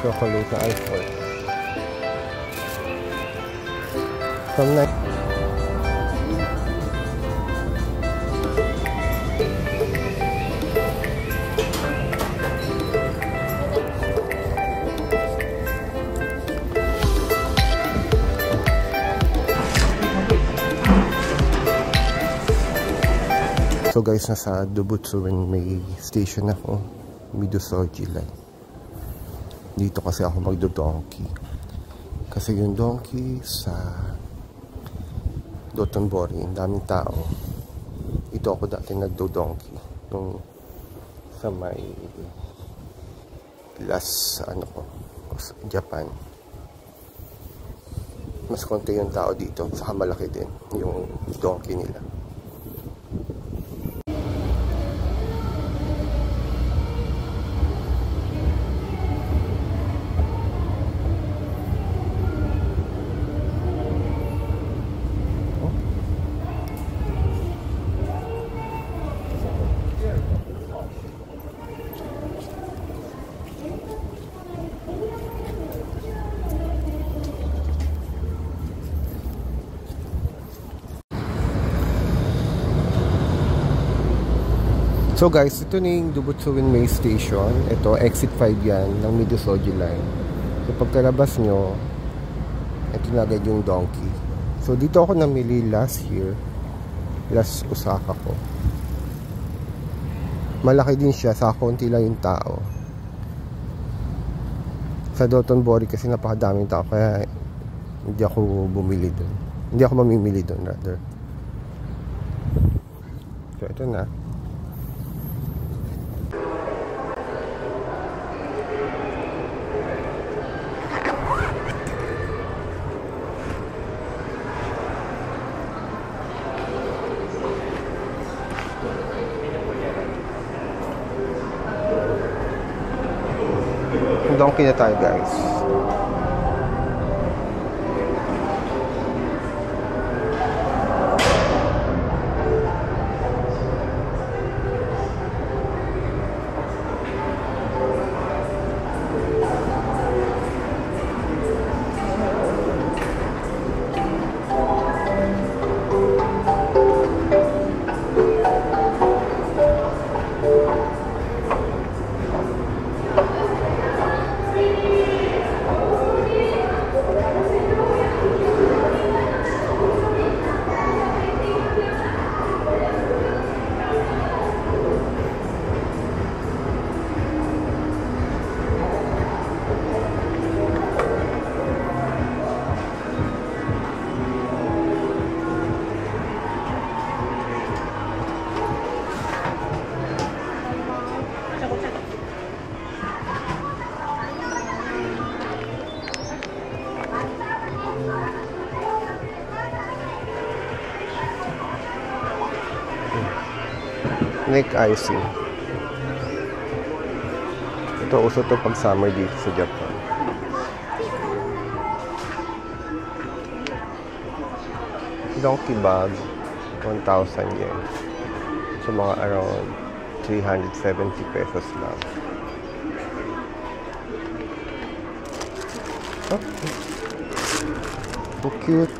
chocolate na ice cream. From So guys, nasa Dubutsuin may station ako, Midosoji line. Dito kasi ako magdo-donkey. Kasi yung donkey sa Dotonbori, ang daming tao. Ito ako dati nagdo-donkey nung sa may Japan. Mas konti yung tao dito, saka malaki din yung donkey nila. So guys, ito na yung Dubutsuin May Station. Ito, exit 5 yan ng Midosoji line. So pagkalabas nyo, ito na agad yung donkey. So dito ako namili last Osaka ko. Malaki din siya, sa konti lang yung tao. Sa Dotonbori kasi napakadaming tao, kaya hindi ako bumili dun. Hindi ako mamimili dun rather. So ito na. Donkey na tayo guys. Neck icing. Ito, uso to pag summer dito sa Japan. Donkey bag, 1,000 yen. So mga around 370 pesos lang. Okay. So cute.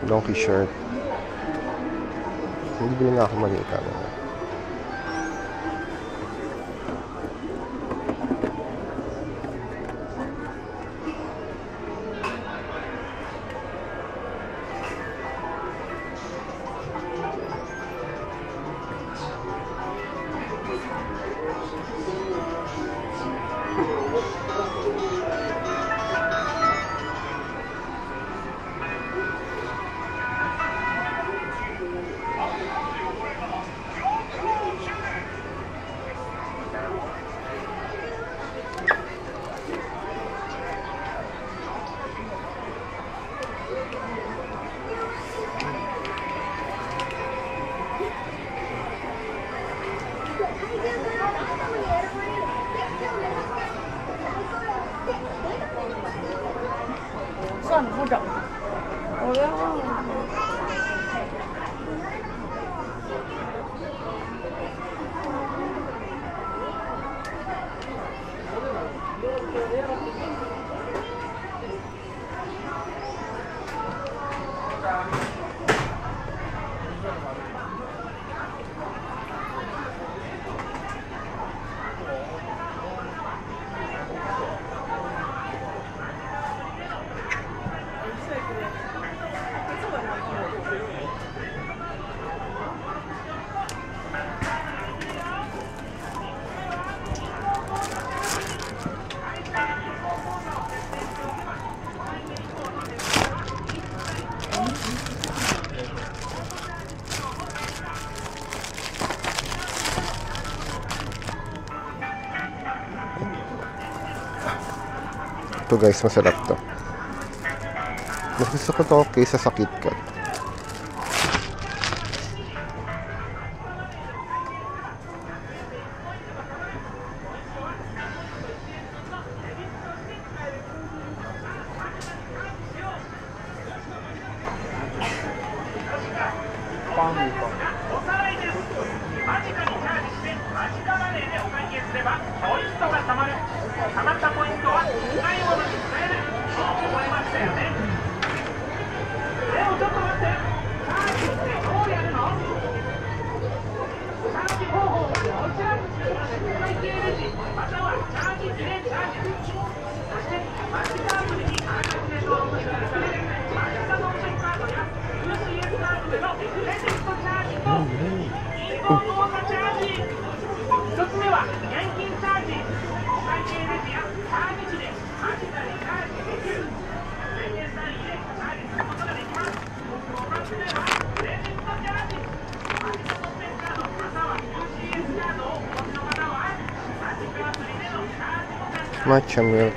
Donkey shirt. Hindi na ako mali camera. Ito guys, masarap to. Mas gusto ko to kaysa sa KitKat. Matcha milk.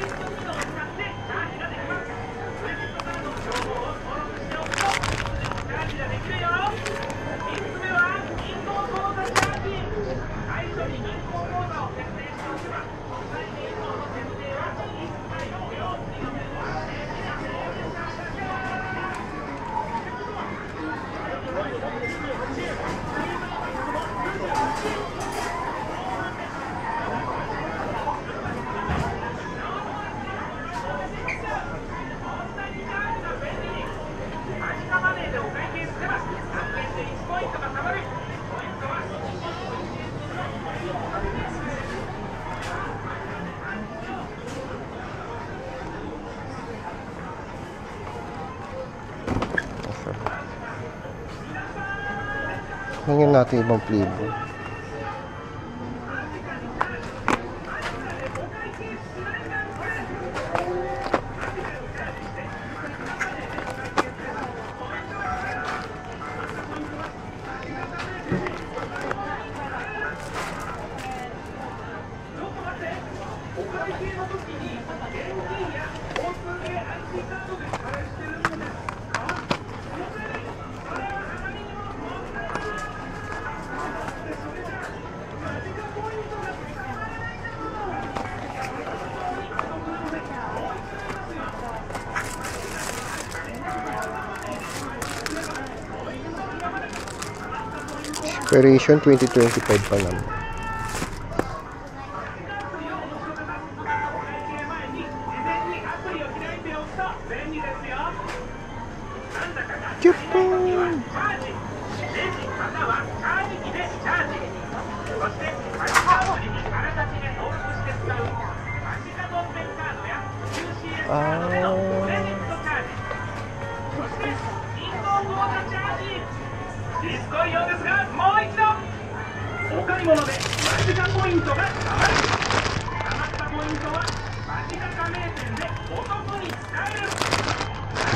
Hingin natin ibang flavor. Expiration 2025 pa naman. Japan!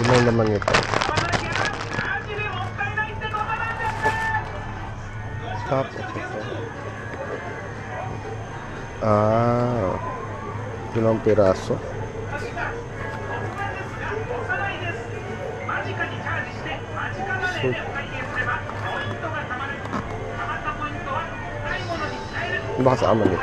May laman ito. Stop. Ilang piraso. So, baka sa aman ito.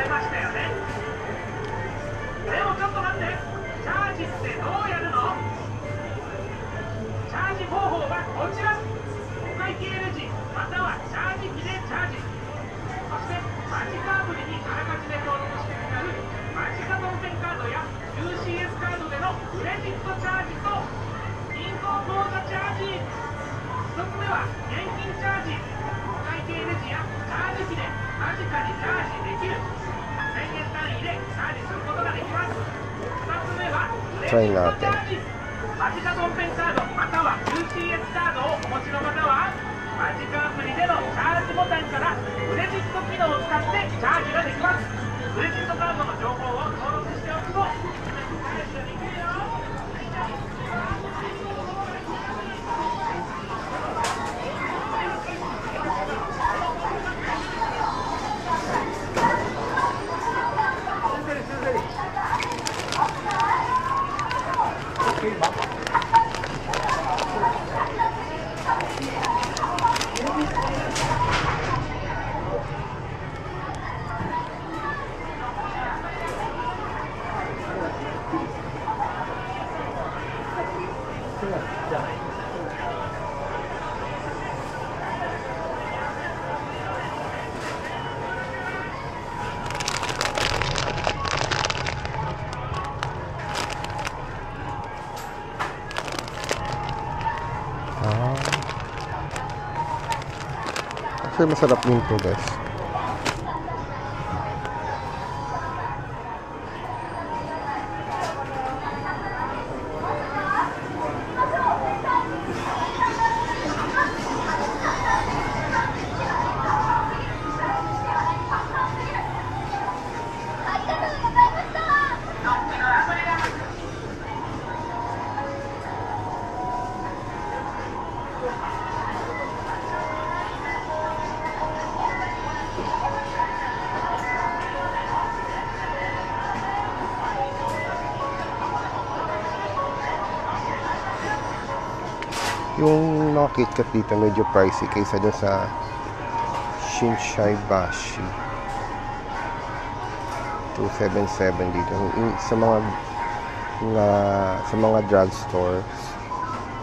Try natin. Kasi masarap din to, guys. Yung mga KitKat dito medyo pricey kaysa dun sa Shinsaibashi. 277 dito. Sa mga drugstores,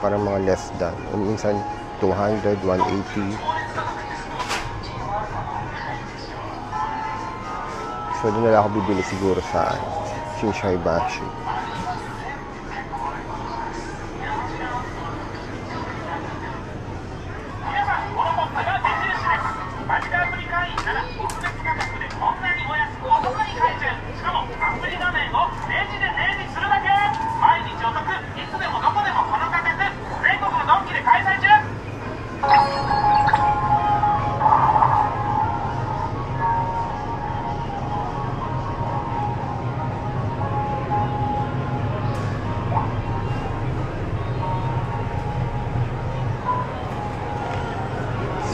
parang mga less than. Minsan 200, 180. So doon na lang ako bibili siguro sa Shinsaibashi.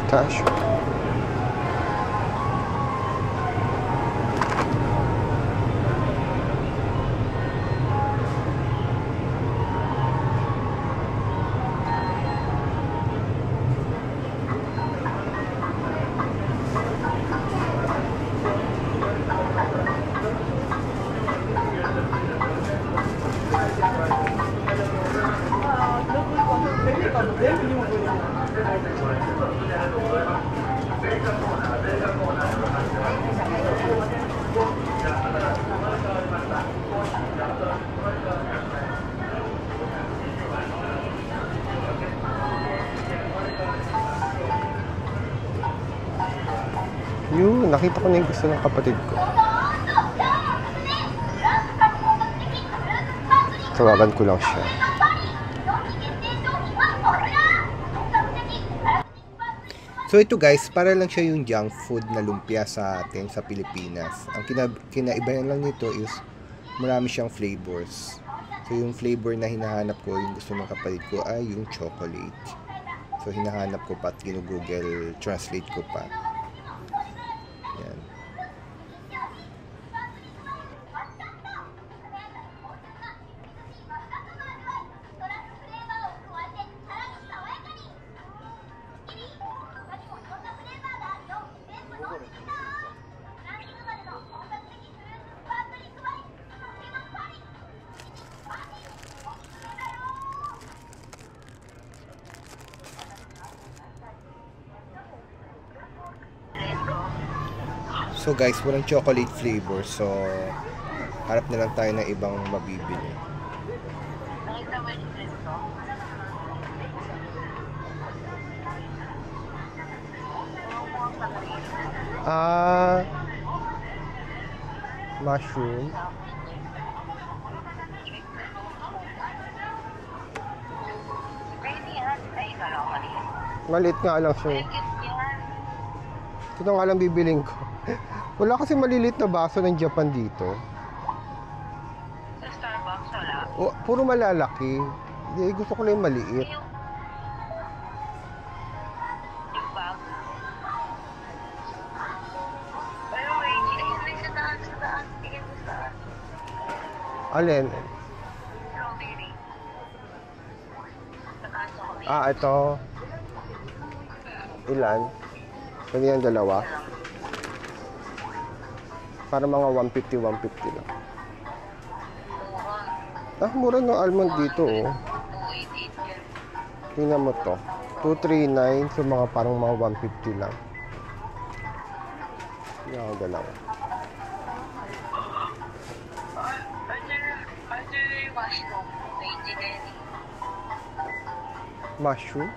Pistachio. Yun, nakita ko na yung gusto ng kapatid ko. Tawagan ko lang siya. So ito guys, para lang siya yung junk food na lumpia sa atin sa Pilipinas. Ang kinaibahan lang nito is marami siyang flavors. So yung flavor na hinahanap ko, yung gusto ng kapatid ko ay yung chocolate. So hinahanap ko pa at ginugoogle translate ko pa. Yan. So guys, walang chocolate flavor. So, harap na lang tayo ng ibang mabibili. Mushroom. Maliit nga lang siya. Ito nga lang bibiling ko. Wala kasi malilit na baso ng Japan dito. Sa Starbucks wala? O, puro malalaki. Hindi, gusto ko lang yung maliit. Yung bag? Pero wait, ayun sa daan. Tingin mo saan? Alin? Strawberry. Sa taas ako. Ito. Ilan? Pwede yung dalawa? Para mga 150 lang. Mura ng almond dito, oh. 288 yan. Tingnan mo to. 239, so mga parang mga 150 lang. Tingnan ko dalawa. Under mushroom. 99. Mushroom?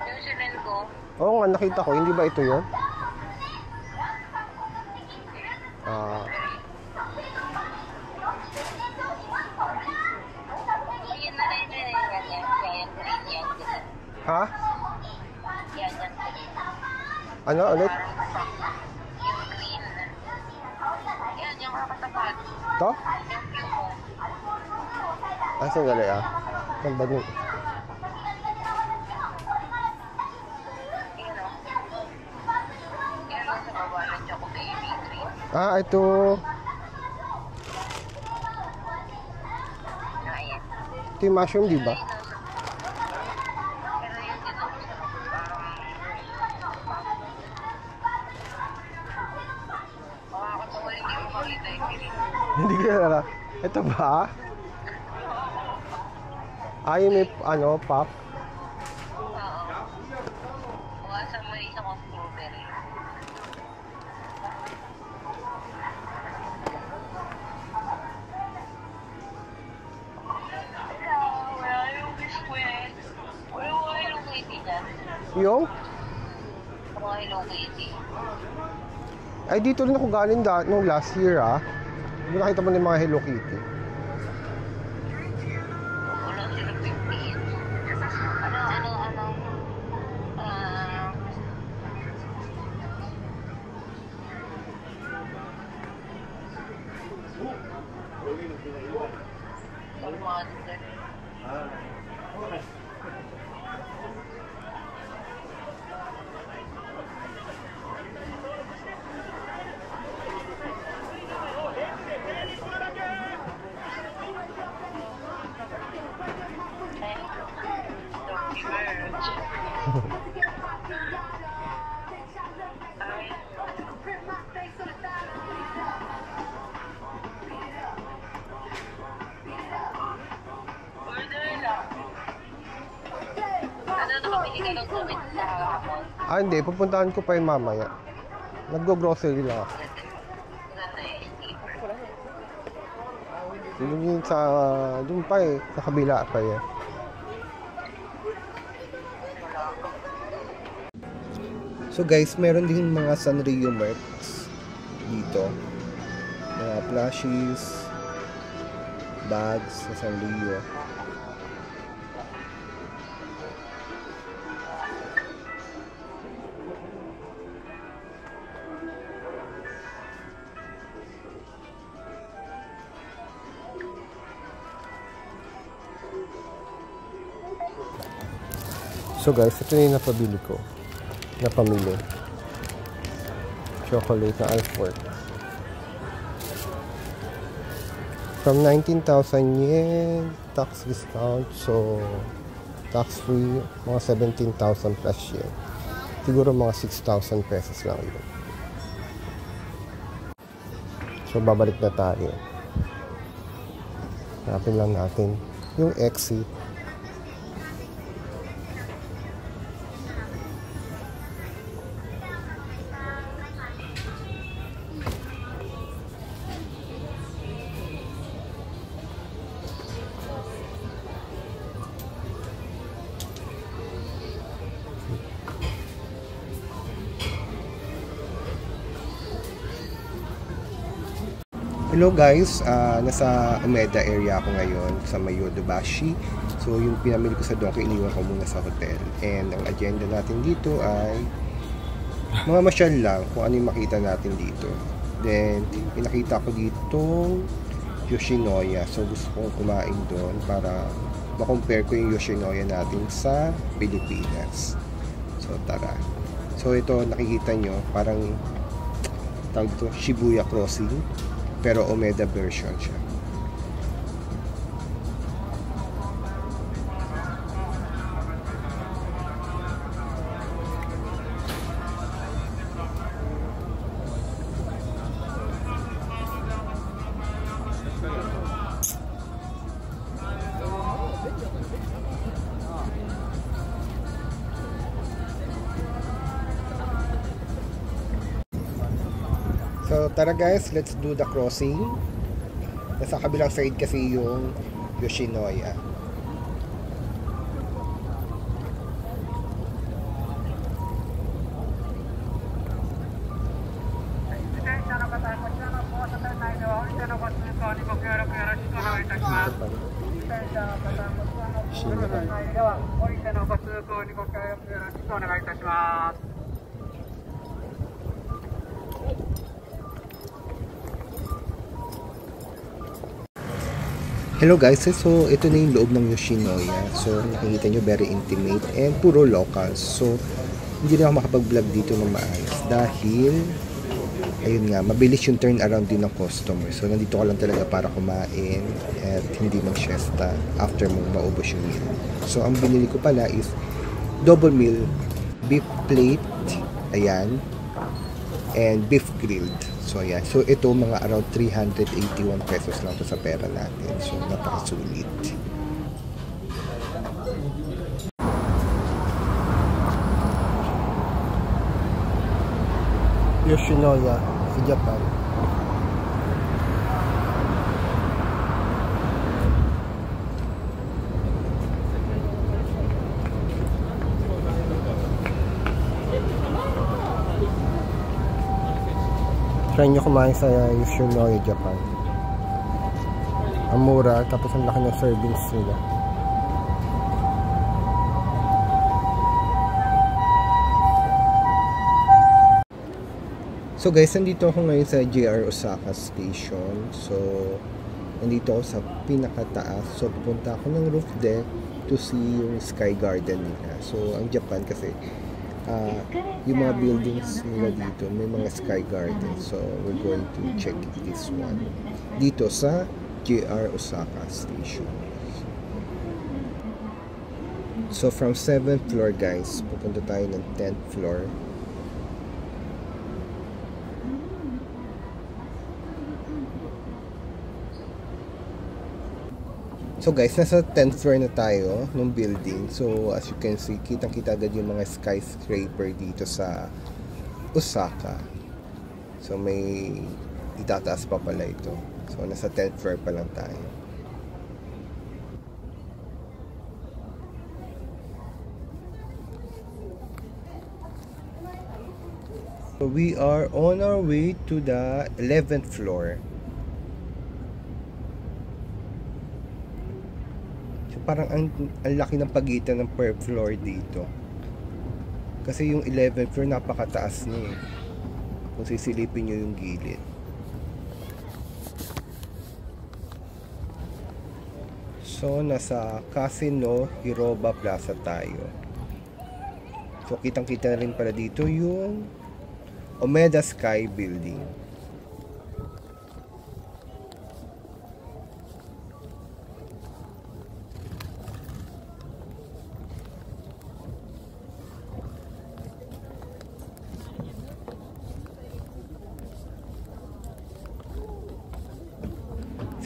Yung sinend ko, Oo nga, nakita ko. Hindi ba ito yun? Ah, Ayun na rin yan. Yan, green yan. ha? Yan, green. Ano ulit? Yung green. Yan, yung kakatapat. To? Yung view mo. Ah, sandali ah. Saan ba yun? Yun o. Yan o sa baba ng Choco Baby green. Ah, ito. Ayan. Ito yung mushroom, di ba? Pero yun din o. Makakatawa hindi mo makita yung green. Hindi ko na. Ito ba? Ah, yung may, ano, pop? Oo. Bukasan mo isa kong strawberry. Wala yung biskwit. Wala yung Hello Kitty dyan. Yung? Sa mga Hello Kitty. Ay, dito rin ako galing nung last year ah. Hindi nakita mo na yung mga Hello Kitty. Wala sila 15. Ano? Almond. Order lang. Ano nakabili ka ng gamit sa hapon? Ah, hindi. Pupuntahan ko pa yun mamaya. Nag-grocery lang ako. Ganda yung sleeper. Yung sa, dun pa eh. Sa kabila pa eh. So guys, meron din mga Sanrio merch dito. Mga plushies, bags sa Sanrio. So guys, ito yung napabili ko. Napamili. Chocolate na Alfort. From 19,000 yen, tax discount, so tax free, mga 17,000 plus yen. Siguro mga 6,000 pesos lang yun. So babalik na tayo. Hanapin lang natin yung exit. Hello guys, nasa Umeda area ako ngayon sa Yodobashi. So yung pinamili ko sa Donkey, iniwan ko muna sa hotel. And ang agenda natin dito ay mga masyal lang kung ano yung makita natin dito. Then pinakita ko dito Yoshinoya. So gusto kong kumain doon para ma-compare ko yung Yoshinoya natin sa Pilipinas. So tara. So ito nakikita nyo parang tawag ito Shibuya Crossing. Pero Umeda version siya. So tara guys, let's do the crossing. Nasa kabilang side kasi yung Yoshinoya. Hello guys, so ito na yung loob ng Yoshinoya. So nakikita nyo very intimate and puro locals. So hindi na ako makapag-vlog dito ng maayos dahil ayun nga, mabilis yung turn around din ng customer. So nandito ka lang talaga para kumain at hindi mag-siesta after mong maubos yung meal. So ang binili ko pala is double meal, beef plate, ayan, and beef grilled. So ayan, so ito mga around 381 pesos lang to sa pera natin. So napakasulit. Yoshinoya sa Japan. Try nyo kumain sa Yoshinoya, Japan. Ang mura, tapos ang laki ng servings nila. So guys, nandito ako ngayon sa JR Osaka Station. So, nandito ako sa pinakataas. So, pupunta ako ng roof deck to see yung Sky Garden nila. So, ang Japan kasi yung mga buildings nila dito may mga Sky Garden. So we're going to check this one dito sa JR Osaka Station. So from 7th floor guys, pupunta tayo ng 10th floor. So guys, nasa 10th floor na tayo ng building. So as you can see, kitang-kita agad yung mga skyscraper dito sa Osaka. So may itataas pa pala ito. So nasa 10th floor pa lang tayo. So we are on our way to the 11th floor. Parang ang laki ng pagitan ng per floor dito. Kasi yung 11th floor napakataas niya eh. Kung sisilipin nyo yung gilid. So nasa Casino Hiroba Plaza tayo. So kitang-kita na rin pala dito yung Omeda Sky Building.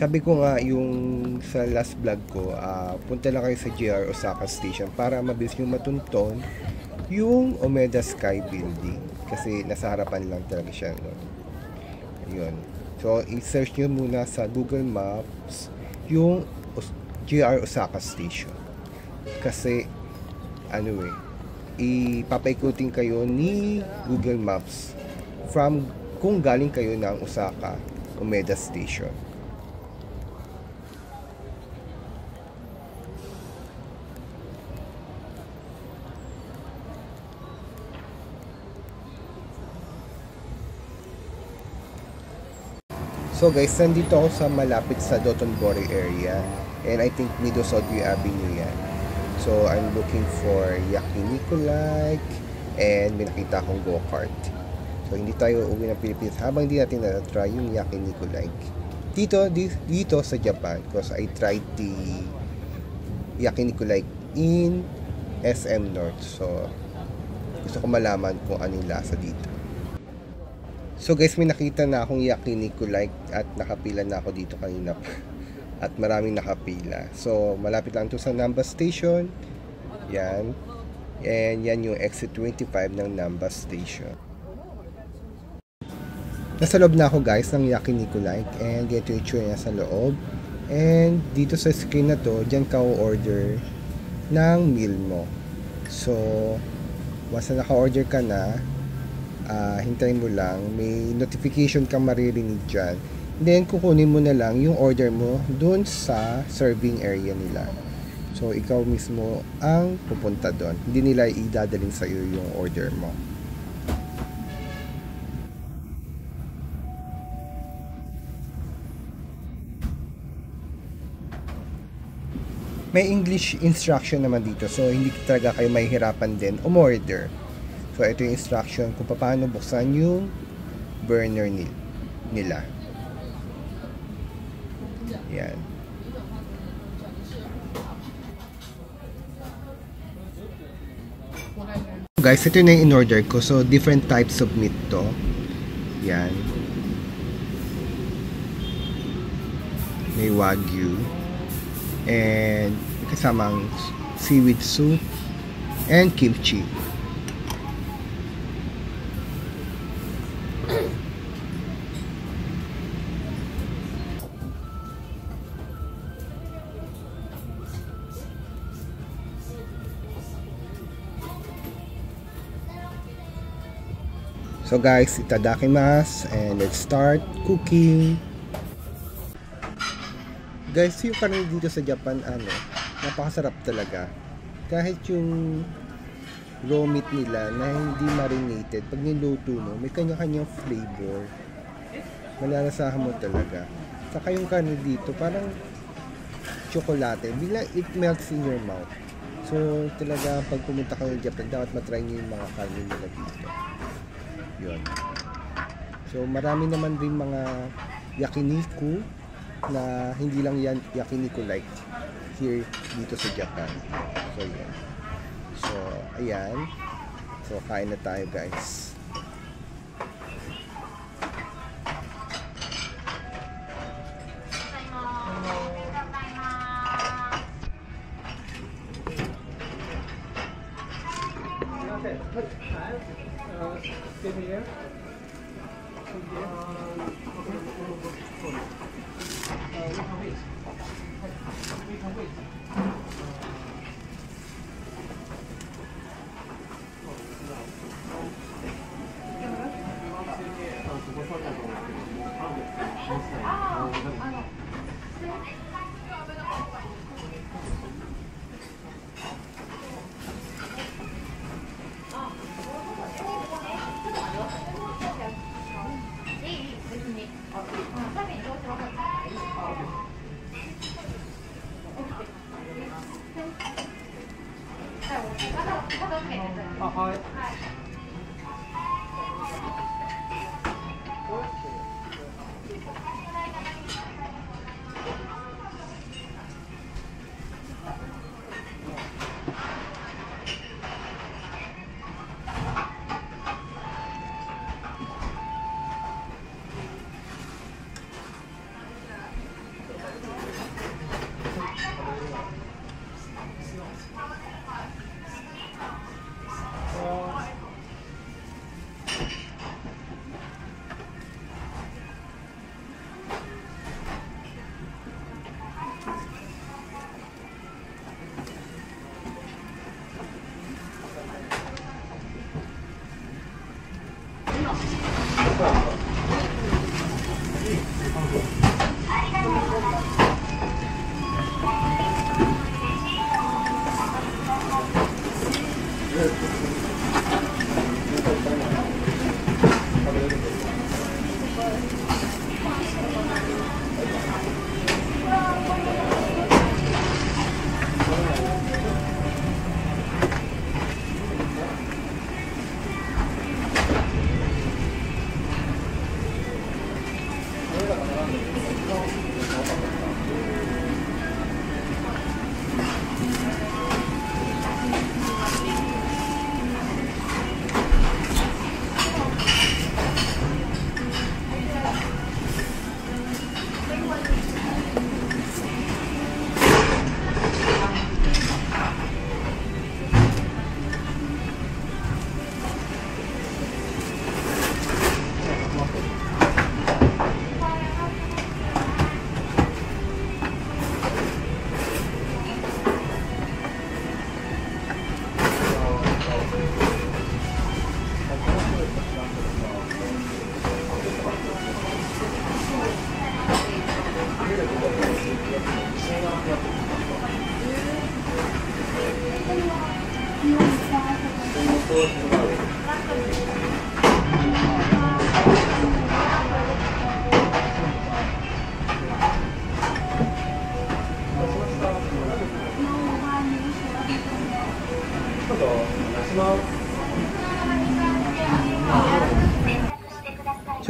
Sabi ko nga yung sa last vlog ko, punta lang kayo sa JR Osaka Station para mabilis nyo matunton yung Omeda Sky Building. Kasi nasa harapan lang talaga siya. No? Ayun. So, i-search nyo muna sa Google Maps yung JR Osaka Station. Kasi, ipapaikutin kayo ni Google Maps from kung galing kayo ng Osaka Omeda Station. So guys, nandito ako sa malapit sa Dotonbori area and I think Midosodyo Avenue yan. So I'm looking for Yakiniku like and may nakita akong go-kart. So hindi tayo uwi ng Pilipinas habang hindi natin na-try yung Yakiniku like dito sa Japan because I tried the Yakiniku like in SM North. So gusto ko malaman kung ano yung lasa dito. So guys, may nakita na akong Yakiniku like at nakapila na ako dito kanina pa. At maraming nakapila. So malapit lang to sa Namba Station. Yan. And yan yung exit 25 ng Namba Station. Nasa loob na ako guys ng Yakiniku like and dito yung itsura niya sa loob. And dito sa screen na to, dyan ka order ng meal mo. So once na naka-order ka na, hintayin mo lang, may notification kang maririnig dyan. Then kukunin mo na lang yung order mo dun sa serving area nila. So ikaw mismo ang pupunta doon. Hindi nila idadalhin sa iyo yung order mo. May English instruction naman dito, so hindi talaga kayo mahihirapan din umorder. So ito yung instruction kung paano buksan yung burner nila. Yan. Guys, ito na yung in-order ko. So different types of meat to. Yan. May wagyu. And kasamang seaweed soup and kimchi. So guys, itadakimasu and let's start cooking. Guys, yung karne dito sa Japan, napakasarap talaga. Kahit yung raw meat nila na hindi marinated, pag niluto mo, may kanya-kanyang flavor. Malalasahan mo talaga. Saka yung karne dito, parang tsokolate. Bigla, it melts in your mouth. So, talaga, pag pumunta ka ng Japan, dapat matry nyo yung mga karne nila dito. Yun. So, marami naman rin mga yakiniku na hindi lang yan yakiniku like here dito sa Japan. So, yan. So, ayan. So, kain na tayo, guys.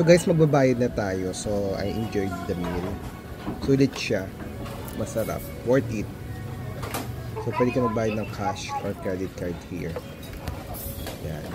So guys, magbabayad na tayo. So I enjoyed the meal. Sulit siya. Masarap. Worth it. So pwede ka magbayad ng cash or credit card here. Yan.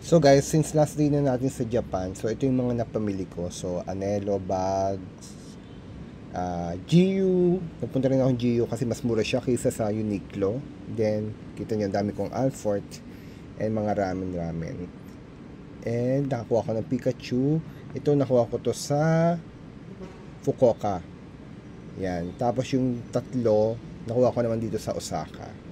So guys, since last day na natin sa Japan, so ito yung mga napamili ko. So Anello bags, GU, nagpunta rin ako ng GU kasi mas mura siya kaysa sa Uniqlo. Then kita nyo, dami kong Alfort and mga ramen. And nakakuha ko ng Pikachu. Ito nakuha ko to sa Fukuoka. Yan. Tapos yung tatlo nakuha ko naman dito sa Osaka.